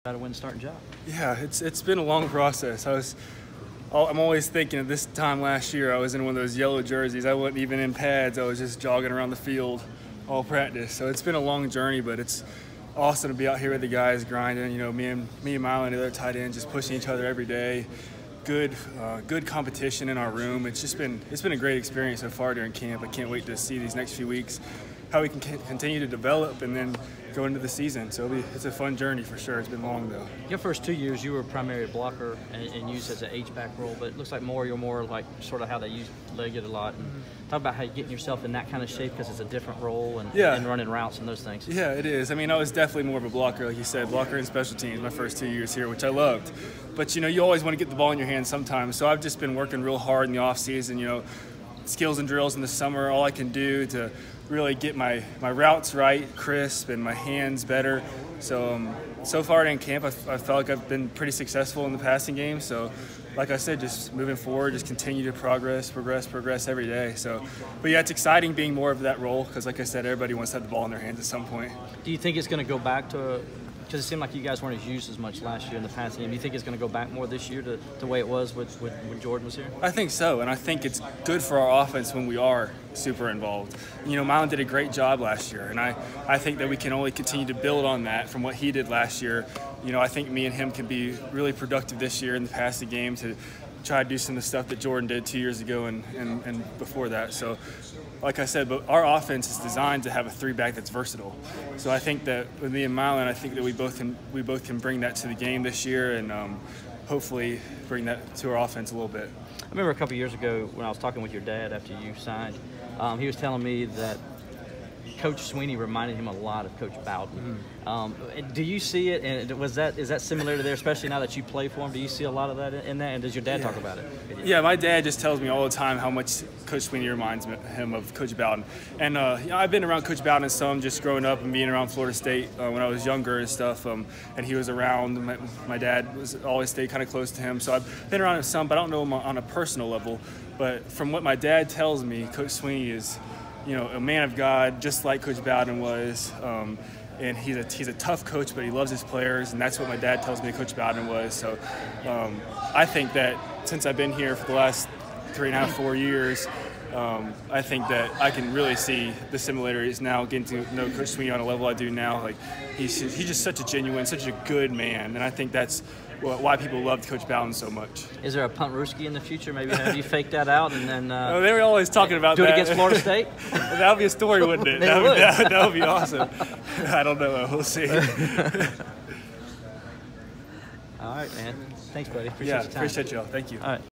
How to win starting job? Yeah, it's been a long process. I'm always thinking of this time last year, I was in one of those yellow jerseys. I wasn't even in pads. I was just jogging around the field all practice. So it's been a long journey, but it's awesome to be out here with the guys grinding. You know, me and Milo and the other tight ends just pushing each other every day. Good competition in our room. It's been a great experience so far during camp. I can't wait to see these next few weeks how we can continue to develop and then go into the season. So it's a fun journey for sure. It's been long though. Your first 2 years, you were a primary blocker and used as an H-back role, but it looks like you're more like sort of how they use legged a lot. And talk about how you're getting yourself in that kind of shape because it's a different role and running routes and those things. Yeah, it is. I mean, I was definitely more of a blocker, like you said, blocker and special teams my first 2 years here, which I loved. But, you know, you always want to get the ball in your hands sometimes. So I've just been working real hard in the off season, you know, skills and drills in the summer, all I can do to really get my routes right, crisp, and my hands better. So far in camp, I felt like I've been pretty successful in the passing game. So, like I said, just moving forward, just continue to progress every day. So, but yeah, it's exciting being more of that role because, like I said, everybody wants to have the ball in their hands at some point. Do you think it's going to go back to because it seemed like you guys weren't as used as much last year in the passing game. Do you think it's going to go back more this year to the way it was when Jordan was here? I think so, and I think it's good for our offense when we are super involved. You know, Mylon did a great job last year, and I think that we can only continue to build on that from what he did last year. You know, I think me and him can be really productive this year in the passing game to try to do some of the stuff that Jordan did 2 years ago and before that. So, like I said, but our offense is designed to have a three-back that's versatile. So I think that with me and Mylon, I think that we both can bring that to the game this year and hopefully bring that to our offense a little bit. I remember a couple years ago when I was talking with your dad after you signed, he was telling me that Coach Sweeney reminded him a lot of Coach Bowden. Do you see it? And is that similar to there, especially now that you play for him? Do you see a lot of that in that? And does your dad talk about it? Yeah, my dad just tells me all the time how much Coach Sweeney reminds him of Coach Bowden. And you know, I've been around Coach Bowden some, just growing up and being around Florida State when I was younger and stuff. And he was around. My dad was always stayed kind of close to him, so I've been around him some, but I don't know him on a personal level. But from what my dad tells me, Coach Sweeney is, you know, a man of God, just like Coach Bowden was. And he's a tough coach, but he loves his players, and that's what my dad tells me Coach Bowden was. So I think that since I've been here for the last 3.5, 4 years, I think that I can really see the similarities now, getting to know Coach Sweeney on a level I do now. Like he's just such a genuine, such a good man, and I think that's why people loved Coach Bowden so much. Is there a punt Ruski in the future? Maybe have you faked that out and then oh, they were always talking about do that. it against Florida State? That would be a story, wouldn't it? That would be awesome. I don't know. We'll see. All right, man. Thanks, buddy. Appreciate your time. Appreciate y'all. Thank you. All right.